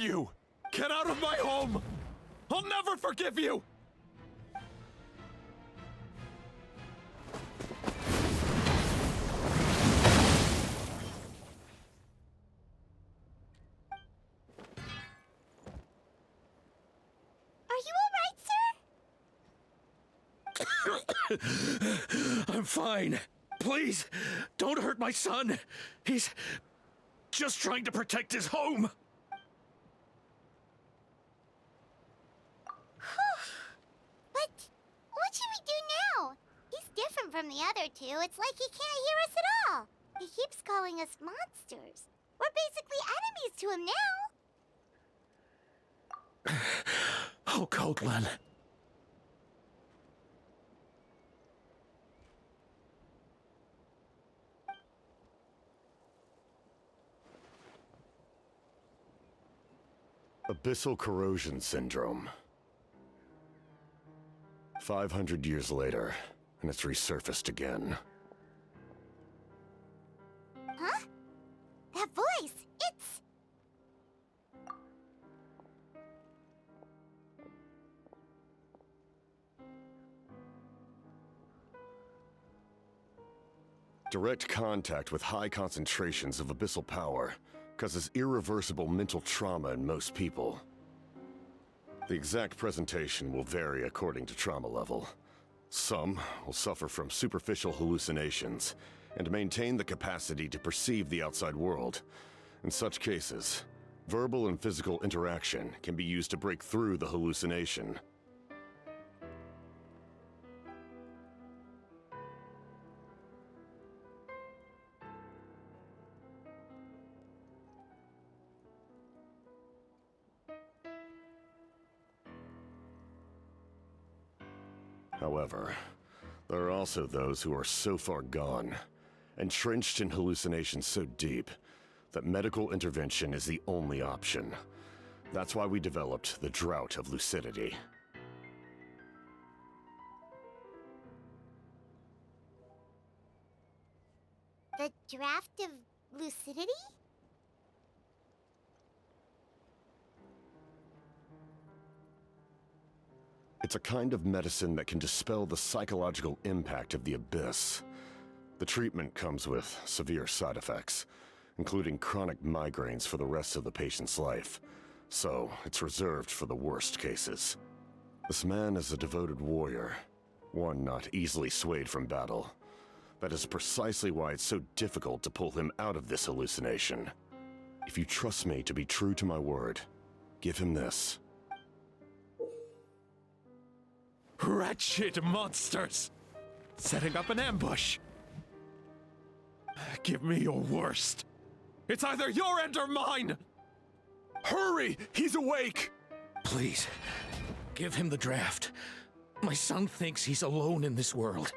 You! Get out of my home! I'll never forgive you! Are you all right, sir? I'm fine. Please, don't hurt my son. He's just trying to protect his home. But what should we do now? He's different from the other two. It's like he can't hear us at all. He keeps calling us monsters. We're basically enemies to him now. Oh, Natlan. Abyssal corrosion syndrome. 500 years later, and it's resurfaced again. Huh? That voice, it's... Direct contact with high concentrations of abyssal power causes irreversible mental trauma in most people. The exact presentation will vary according to trauma level. Some will suffer from superficial hallucinations and maintain the capacity to perceive the outside world. In such cases, verbal and physical interaction can be used to break through the hallucination. However, there are also those who are so far gone, entrenched in hallucinations so deep, that medical intervention is the only option. That's why we developed the Drought of Lucidity. The draft of lucidity? It's a kind of medicine that can dispel the psychological impact of the abyss. The treatment comes with severe side effects, including chronic migraines for the rest of the patient's life. So, it's reserved for the worst cases. This man is a devoted warrior, one not easily swayed from battle. That is precisely why it's so difficult to pull him out of this hallucination. If you trust me to be true to my word, give him this. Wretched monsters! Setting up an ambush! Give me your worst! It's either your end or mine! Hurry! He's awake! Please, give him the draft. My son thinks he's alone in this world.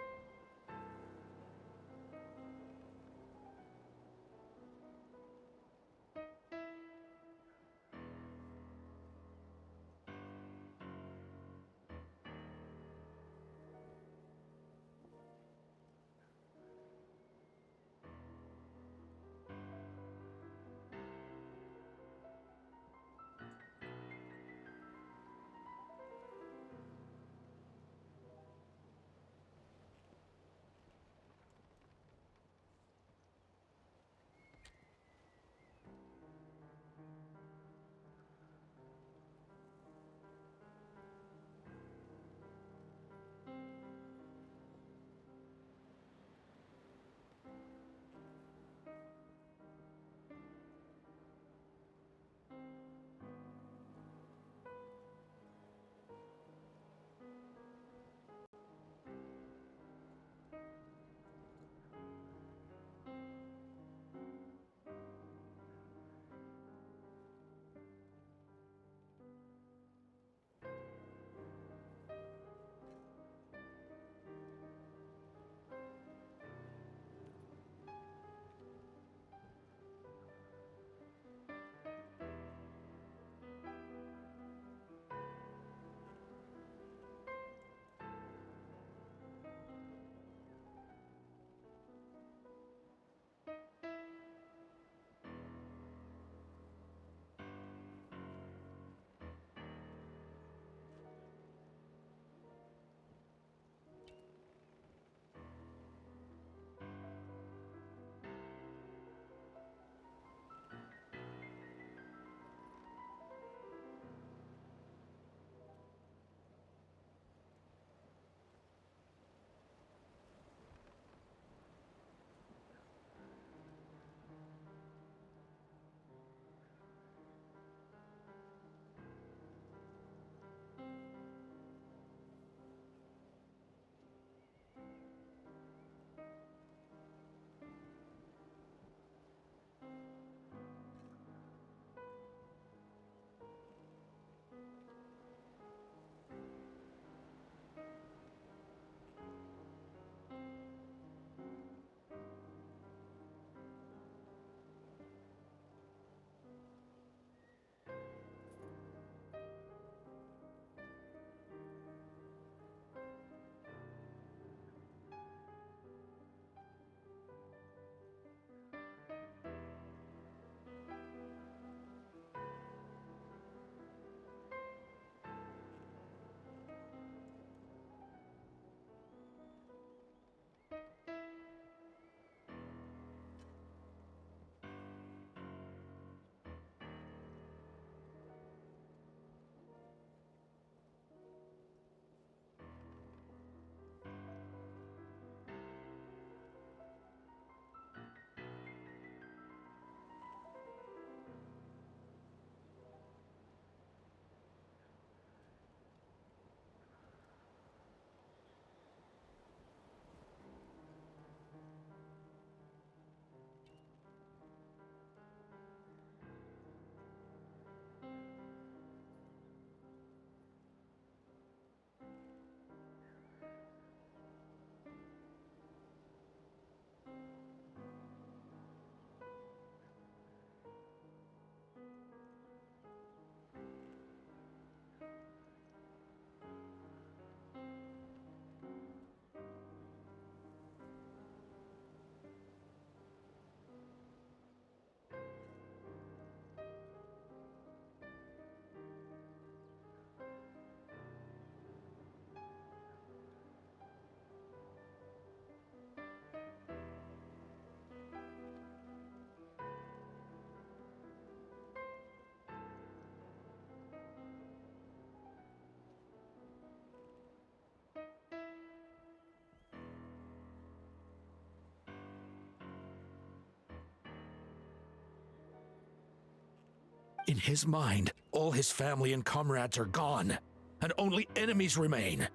In his mind, all his family and comrades are gone, and only enemies remain.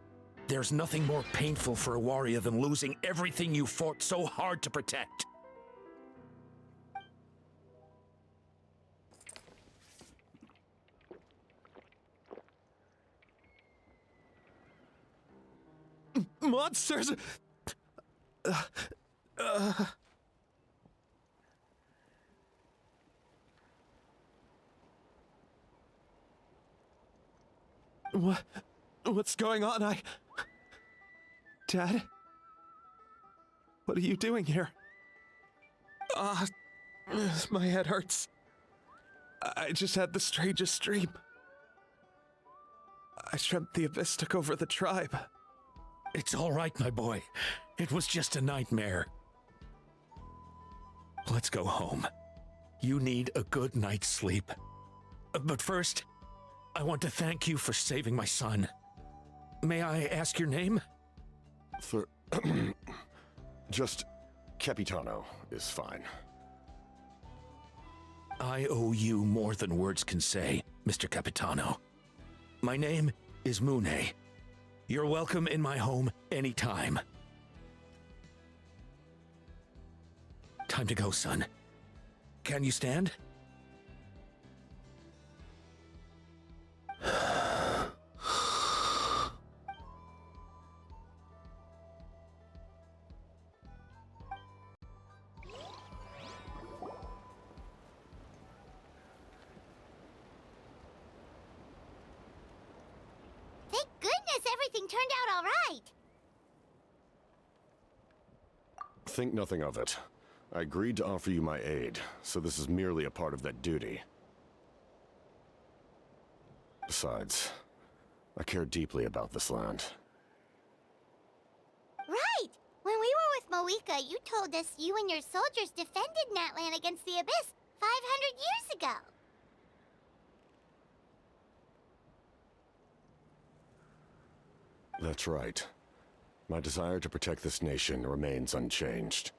There's nothing more painful for a warrior than losing everything you fought so hard to protect. Monsters! What's going on? Dad? What are you doing here? My head hurts. I just had the strangest dream. I dreamt the Abyss took over the tribe. It's all right, my boy. It was just a nightmare. Let's go home. You need a good night's sleep. But first, I want to thank you for saving my son. May I ask your name? Just Capitano is fine. I owe you more than words can say, Mr. Capitano. My name is Mune. You're welcome in my home anytime. Time to go, son. Can you stand? Thank goodness everything turned out all right. Think nothing of it. I agreed to offer you my aid, so this is merely a part of that duty. Besides, I care deeply about this land. Right! When we were with Moika, you told us you and your soldiers defended Natlan against the Abyss 500 years ago. That's right. My desire to protect this nation remains unchanged.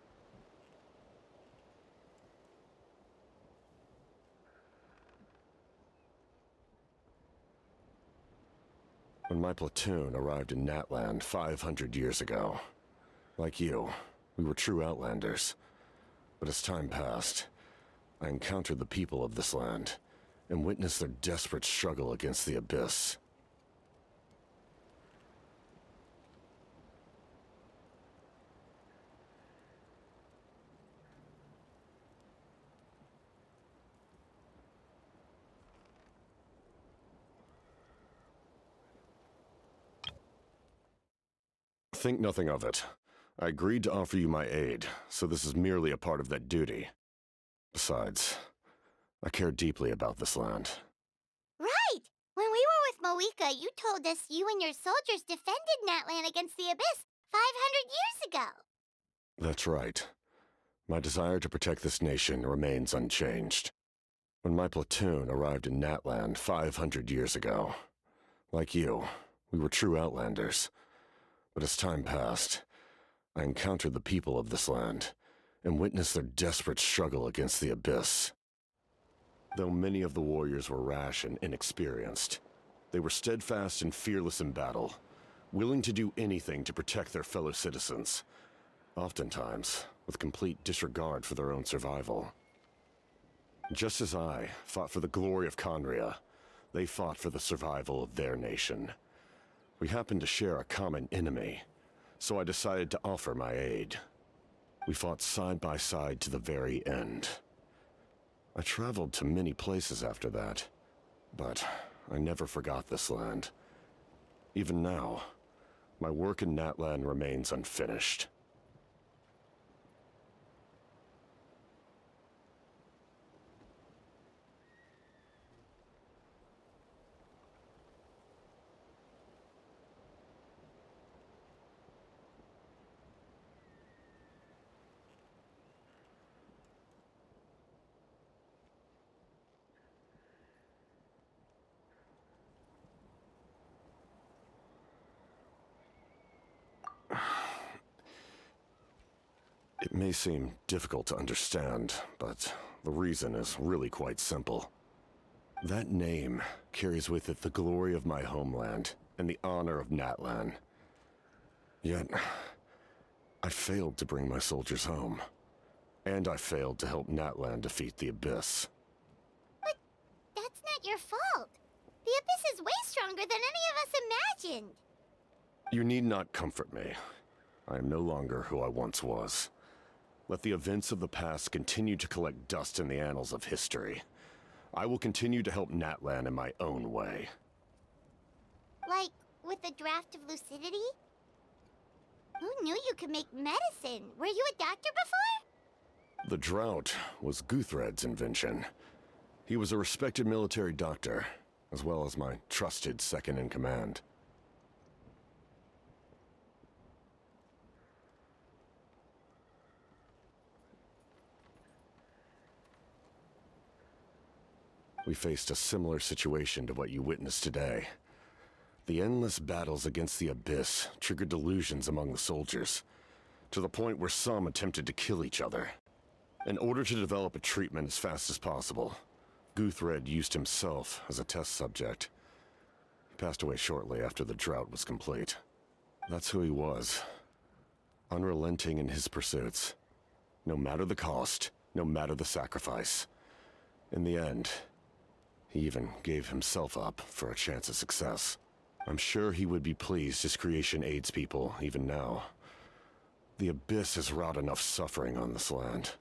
When my platoon arrived in Natlan 500 years ago, like you, we were true outlanders. But as time passed, I encountered the people of this land and witnessed their desperate struggle against the Abyss. Think nothing of it. I agreed to offer you my aid, so this is merely a part of that duty. Besides, I care deeply about this land. Right! When we were with Moika, you told us you and your soldiers defended Natlan against the Abyss 500 years ago. That's right. My desire to protect this nation remains unchanged. When my platoon arrived in Natlan 500 years ago, like you, we were true outlanders. But as time passed, I encountered the people of this land and witnessed their desperate struggle against the Abyss. Though many of the warriors were rash and inexperienced, they were steadfast and fearless in battle, willing to do anything to protect their fellow citizens, oftentimes with complete disregard for their own survival. Just as I fought for the glory of Conria, they fought for the survival of their nation. We happened to share a common enemy, so I decided to offer my aid. We fought side by side to the very end. I traveled to many places after that, but I never forgot this land. Even now, my work in Natlan remains unfinished. It may seem difficult to understand, but the reason is really quite simple. That name carries with it the glory of my homeland and the honor of Natlan. Yet, I failed to bring my soldiers home. And I failed to help Natlan defeat the Abyss. But that's not your fault. The Abyss is way stronger than any of us imagined. You need not comfort me. I am no longer who I once was. Let the events of the past continue to collect dust in the annals of history. I will continue to help Natlan in my own way. Like, with the draft of lucidity? Who knew you could make medicine? Were you a doctor before? The drought was Guthred's invention. He was a respected military doctor, as well as my trusted second-in-command. We faced a similar situation to what you witnessed today. The endless battles against the Abyss triggered delusions among the soldiers, to the point where some attempted to kill each other. In order to develop a treatment as fast as possible, Guthred used himself as a test subject. He passed away shortly after the drought was complete. That's who he was. Unrelenting in his pursuits. No matter the cost, no matter the sacrifice. In the end, he even gave himself up for a chance of success. I'm sure he would be pleased his creation aids people, even now. The Abyss has wrought enough suffering on this land.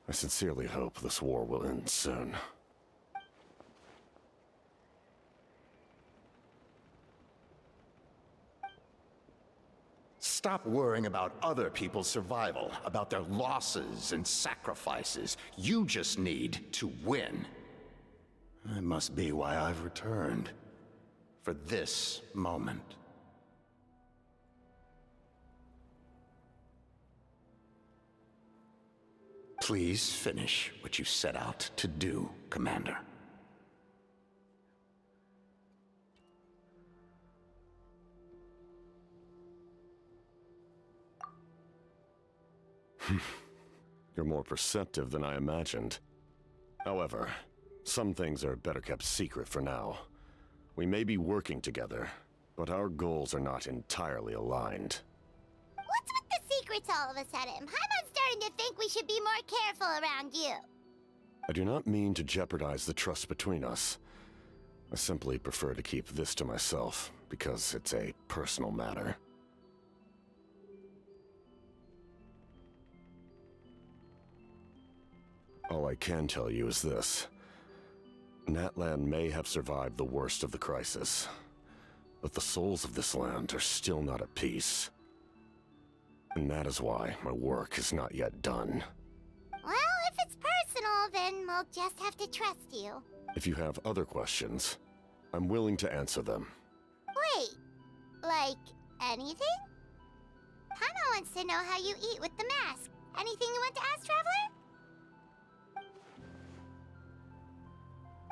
I sincerely hope this war will end soon. Stop worrying about other people's survival, about their losses and sacrifices. You just need to win. That must be why I've returned. For this moment. Please finish what you set out to do, Commander. You're more perceptive than I imagined. However, some things are better kept secret for now. We may be working together, but our goals are not entirely aligned. What's with the secrets all of a sudden? I'm starting to think we should be more careful around you. I do not mean to jeopardize the trust between us. I simply prefer to keep this to myself, because it's a personal matter. All I can tell you is this. Natlan may have survived the worst of the crisis, but the souls of this land are still not at peace. And that is why my work is not yet done. Well, if it's personal, then we'll just have to trust you. If you have other questions, I'm willing to answer them. Wait, like anything? Hana wants to know how you eat with the mask. Anything you want to ask, Traveler?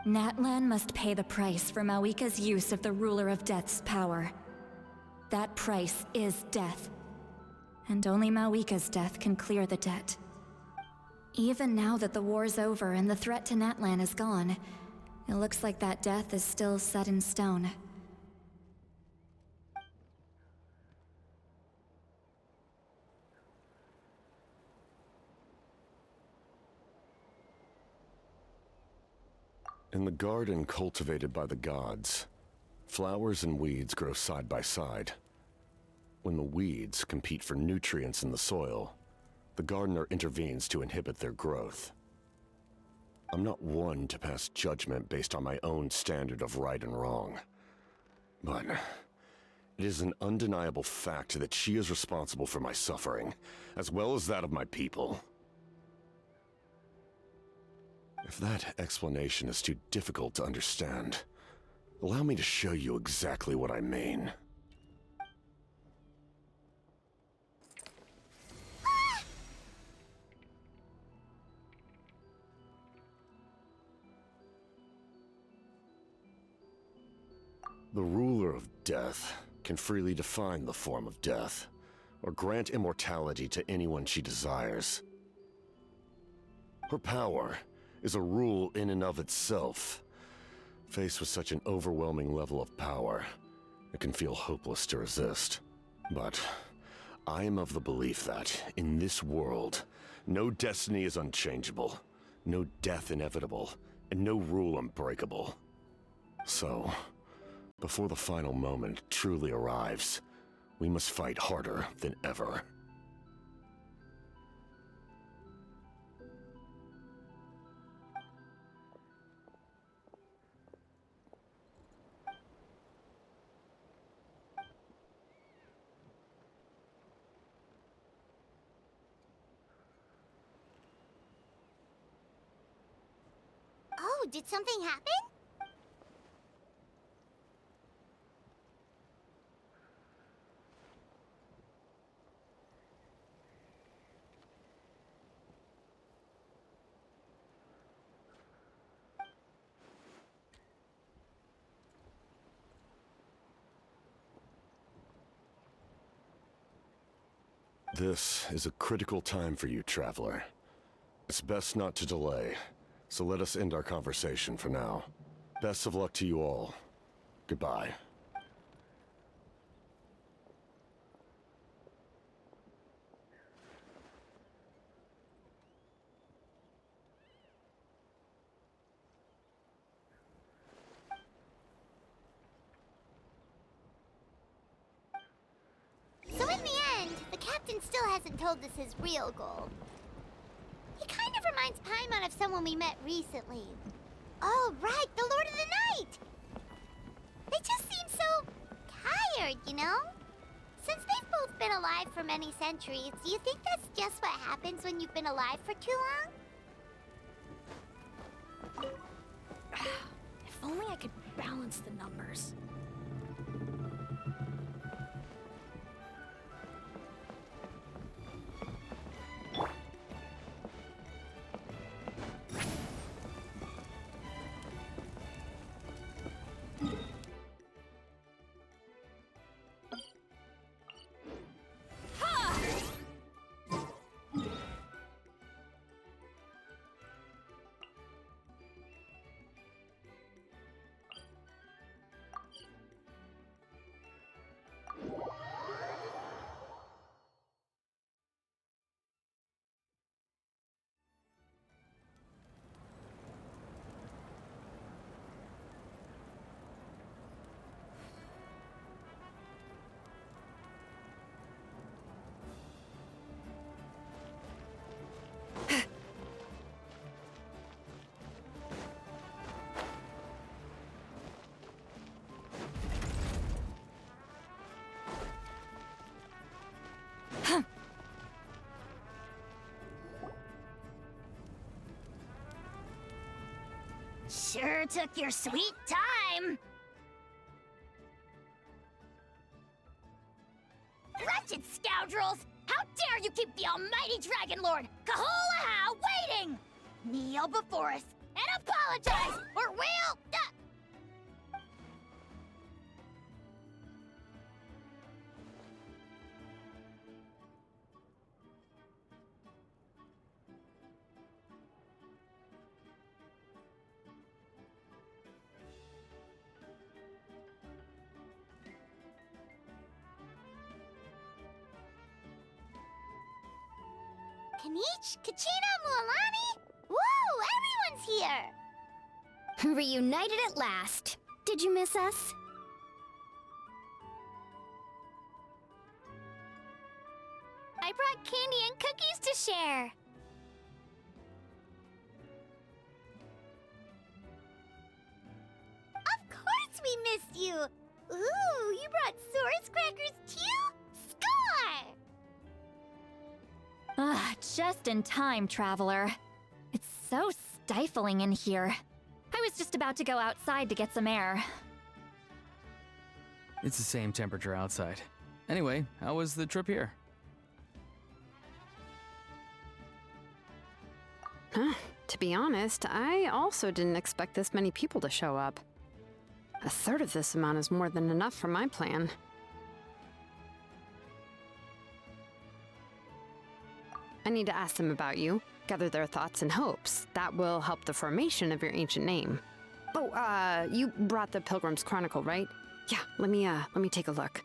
Natlan must pay the price for Mawika's use of the Ruler of Death's power. That price is death. And only Mawika's death can clear the debt. Even now that the war's over and the threat to Natlan is gone, it looks like that death is still set in stone. In the garden cultivated by the gods, flowers and weeds grow side by side. When the weeds compete for nutrients in the soil, the gardener intervenes to inhibit their growth. I'm not one to pass judgment based on my own standard of right and wrong. But it is an undeniable fact that she is responsible for my suffering, as well as that of my people. If that explanation is too difficult to understand, allow me to show you exactly what I mean. The ruler of death can freely define the form of death, or grant immortality to anyone she desires. Her power is a rule in and of itself, Faced with such an overwhelming level of power, it can feel hopeless to resist. But I am of the belief that, in this world, no destiny is unchangeable, no death inevitable, and no rule unbreakable. So, before the final moment truly arrives, we must fight harder than ever. Oh, did something happen? This is a critical time for you, Traveler. It's best not to delay, so let us end our conversation for now. Best of luck to you all. Goodbye. So in the end, the captain still hasn't told us his real goal. He kind of reminds Paimon of someone we met recently. Oh, right, the Lord of the Night! They just seem so tired, you know? Since they've both been alive for many centuries, do you think that's just what happens when you've been alive for too long? If only I could balance the numbers. Sure took your sweet time. Wretched scoundrels! How dare you keep the almighty Dragon Lord, Kahulaha, waiting! Kneel before us and apologize, or we'll... Kanich, Kachina, Mualani? Woo, everyone's here! Reunited at last. Did you miss us? I brought candy and cookies to share. Of course we missed you! Ooh, you brought Source crackers too? Score! Ah, just in time, Traveler. It's so stifling in here. I was just about to go outside to get some air. It's the same temperature outside. Anyway, how was the trip here? To be honest, I also didn't expect this many people to show up. A third of this amount is more than enough for my plan. I need to ask them about you, gather their thoughts and hopes. That will help the formation of your ancient name. Oh, you brought the Pilgrim's Chronicle, right? Yeah, let me take a look.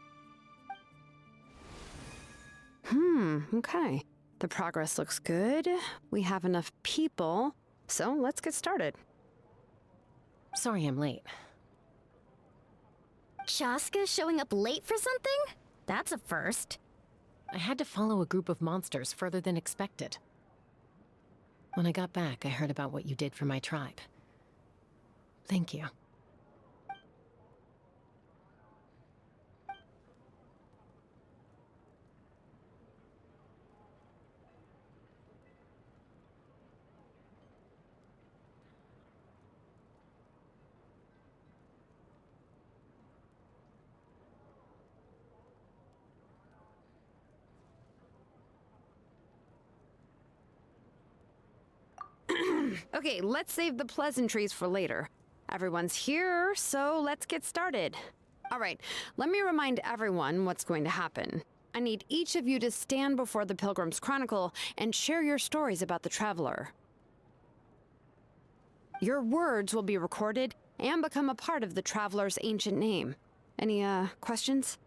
Okay. The progress looks good. We have enough people, so let's get started. Sorry I'm late. Shaska showing up late for something? That's a first. I had to follow a group of monsters further than expected. When I got back, I heard about what you did for my tribe. Thank you. Okay, let's save the pleasantries for later. Everyone's here, so let's get started. All right, let me remind everyone what's going to happen. I need each of you to stand before the Pilgrim's Chronicle and share your stories about the Traveler. Your words will be recorded and become a part of the Traveler's ancient name. Any, questions?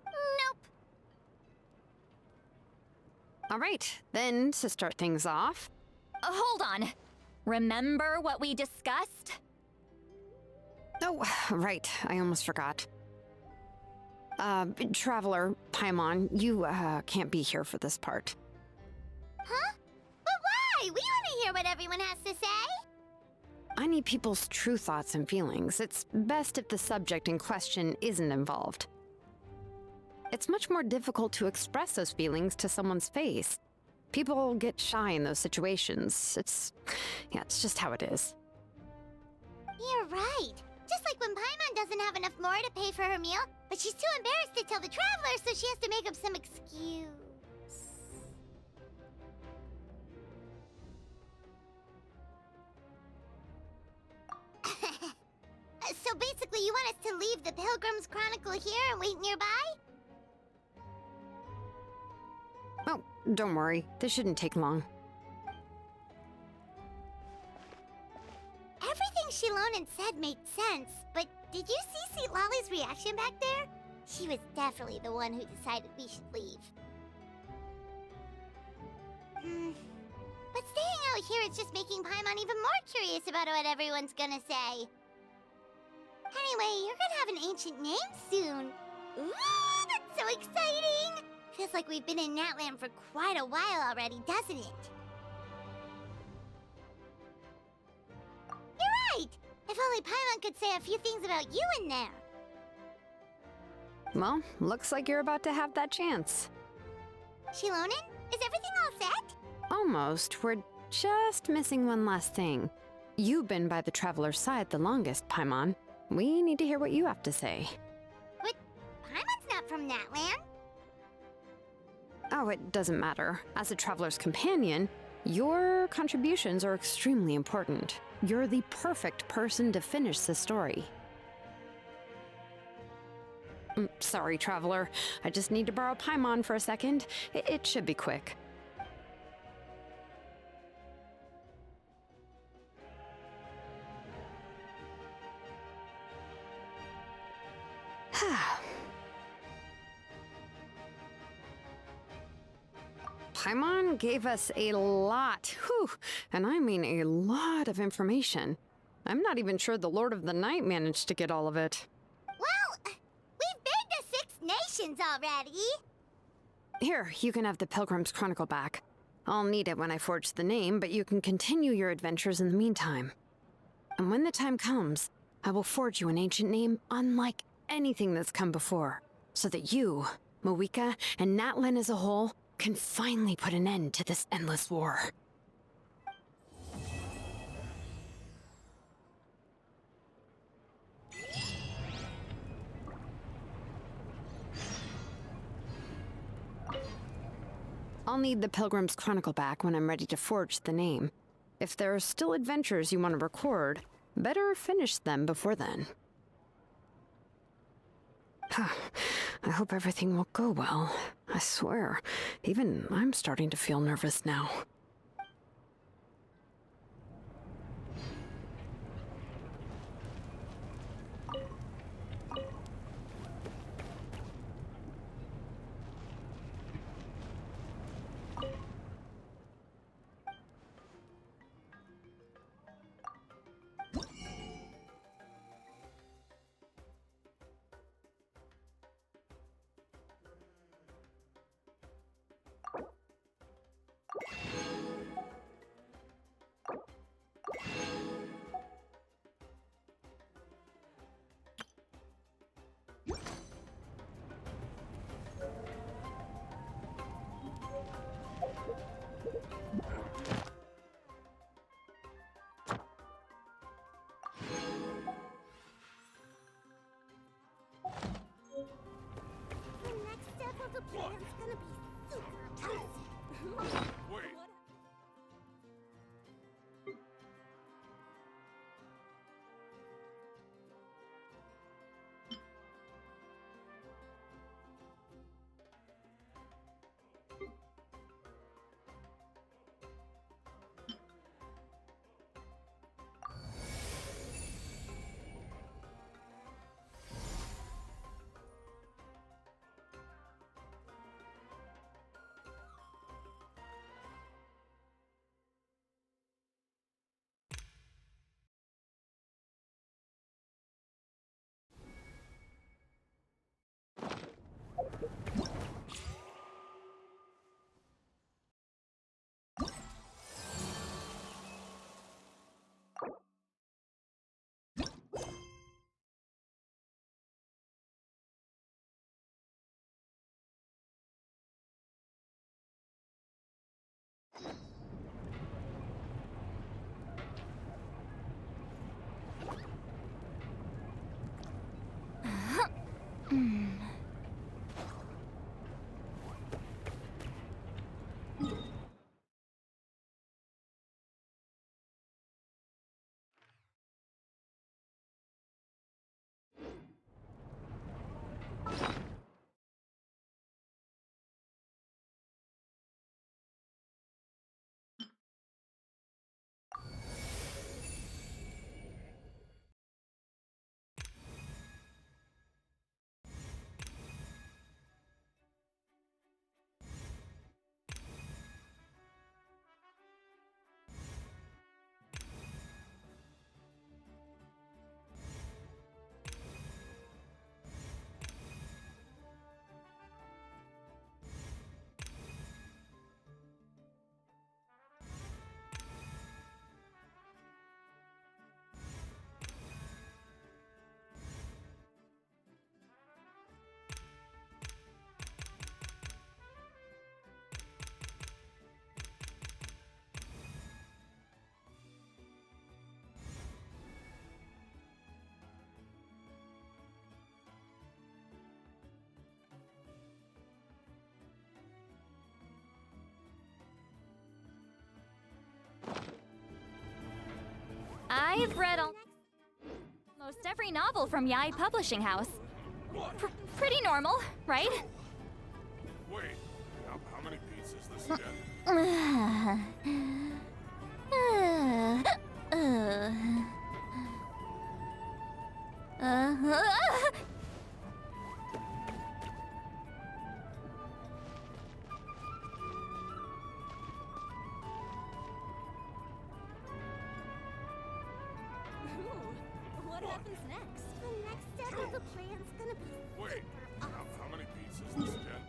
Nope. All right, then, to start things off, Hold on. Remember what we discussed? oh, right, I almost forgot. Traveler, Paimon, you, can't be here for this part. Huh? But why? We want to hear what everyone has to say. I need people's true thoughts and feelings. It's best if the subject in question isn't involved. It's much more difficult to express those feelings to someone's face. People get shy in those situations. It's just how it is. You're right. Just like when Paimon doesn't have enough more to pay for her meal, but she's too embarrassed to tell the Traveler, so she has to make up some excuse. So basically, you want us to leave the Pilgrim's Chronicle here and wait nearby? Oh, don't worry. This shouldn't take long. Everything Shilonen said made sense, but did you see Sweet Lolly's reaction back there? She was definitely the one who decided we should leave. But staying out here is just making Paimon even more curious about what everyone's gonna say. Anyway, you're gonna have an ancient name soon. Ooh, that's so exciting! Feels like we've been in Natlan for quite a while already, doesn't it? You're right! If only Paimon could say a few things about you in there. Well, looks like you're about to have that chance. Shilonen, is everything all set? Almost. We're just missing one last thing. You've been by the Traveler's side the longest, Paimon. We need to hear what you have to say. But Paimon's not from Natlan. Oh, it doesn't matter. As a Traveler's companion, your contributions are extremely important. You're the perfect person to finish the story. Sorry, Traveler. I just need to borrow Paimon for a second. It should be quick. Paimon gave us a lot, and I mean a lot of information. I'm not even sure the Lord of the Night managed to get all of it. Well, we've been to 6 nations already. Here, you can have the Pilgrim's Chronicle back. I'll need it when I forge the name, but you can continue your adventures in the meantime. And when the time comes, I will forge you an ancient name unlike anything that's come before, so that you, Moeka, and Natlan as a whole can finally put an end to this endless war. I'll need the Pilgrim's Chronicle back when I'm ready to forge the name. If there are still adventures you want to record, better finish them before then. I hope everything will go well. I swear, even I'm starting to feel nervous now. One, It's gonna be super awesome. wait. I've read almost every novel from Yai Publishing House. What? Pretty normal, right? Wait. How many beats is this again? What happens next? The next step of the plan's gonna be Wait. super awesome. How many beats is this again?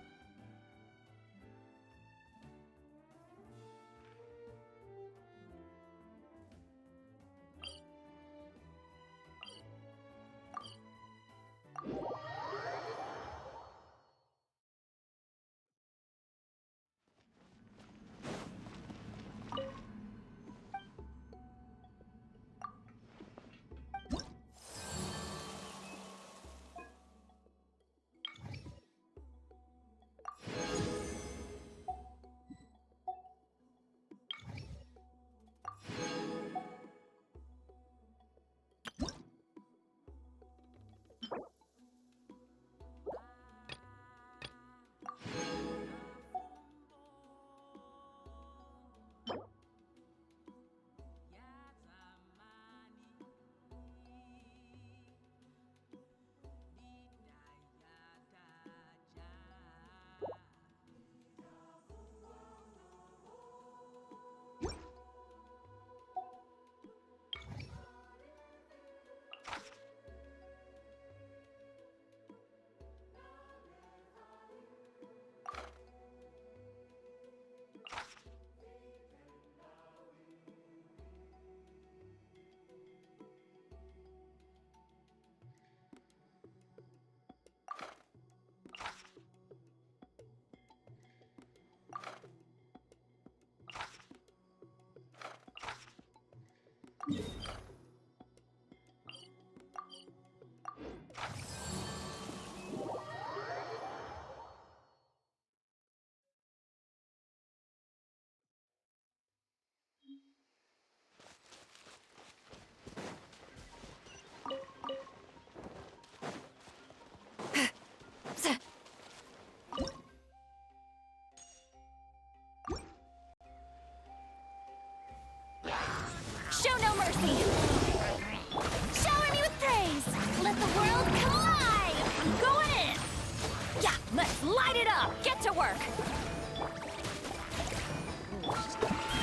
it up! Get to work!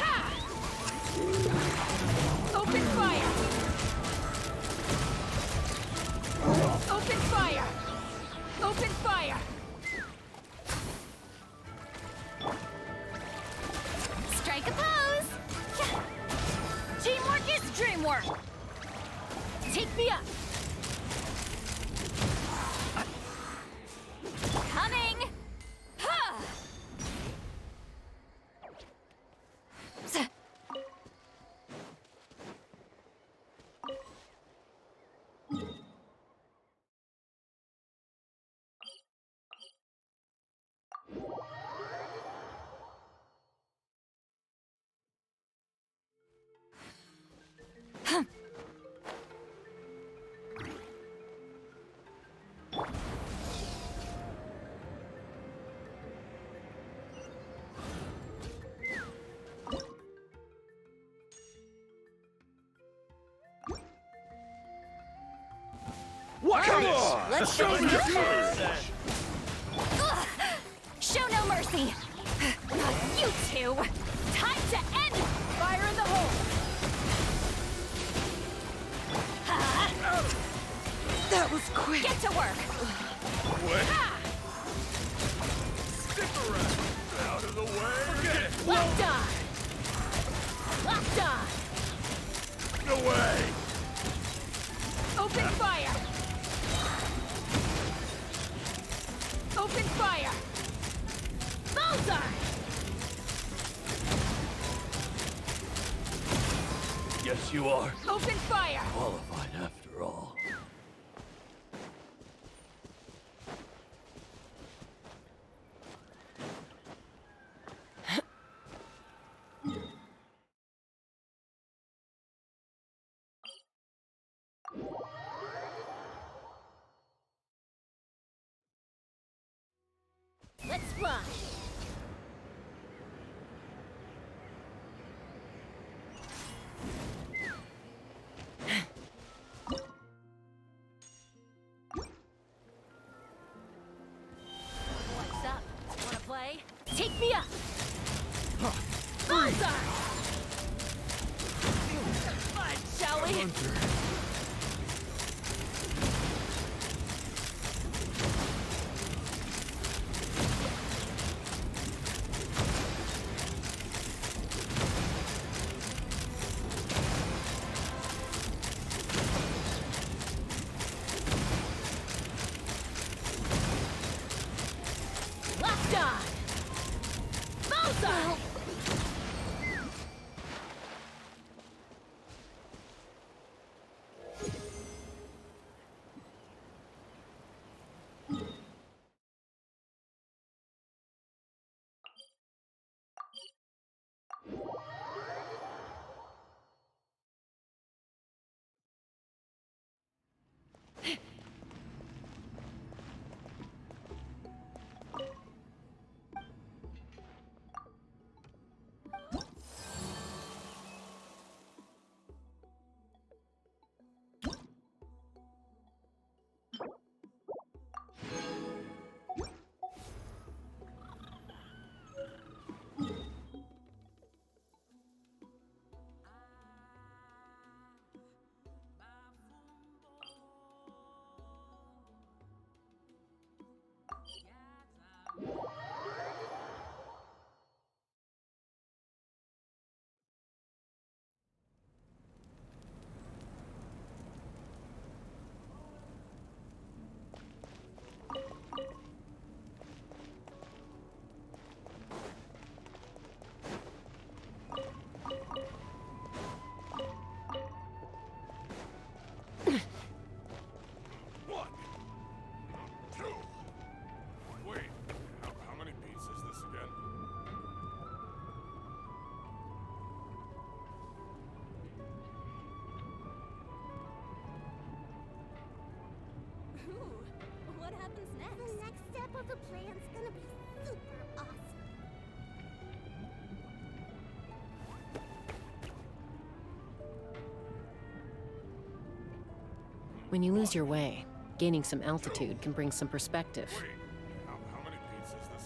Ha! Open fire! Open fire! Open fire! Strike a pose! Teamwork is dreamwork! Take me up! Coming! Ha! Come on! Let's show you. Show no mercy. You two. Time to end. Fire in the hole. That was quick. Get to work. Wait. Stick around. Out of the way. Forget it. Locked on. Locked on. No way. Open fire. Open fire. Bullseye. Yes, you are. Open fire. Qualified after all. Let's fly. What's up? Wanna play? Take me up. Bullseye. Fun, shall we? Locked on! Bullseye! The plan's gonna be super awesome. When you lose your way, gaining some altitude can bring some perspective. Wait, how many beats is this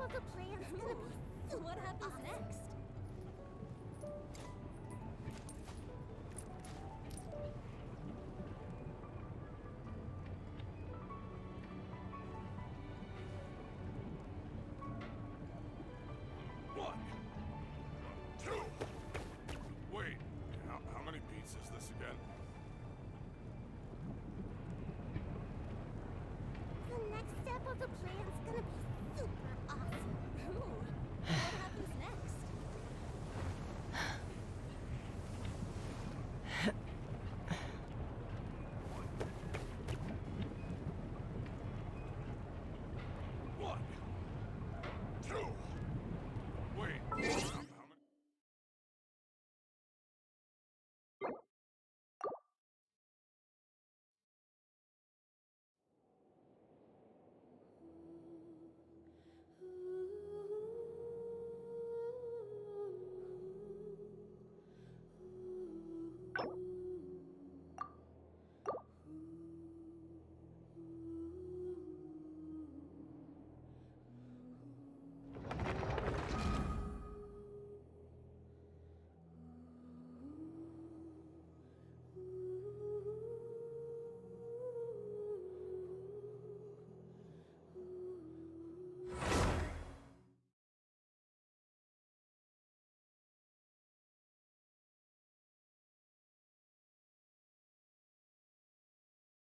of the plan's gonna be so What happens next? One. Two. Wait, how many beats is this again? The next step of the plan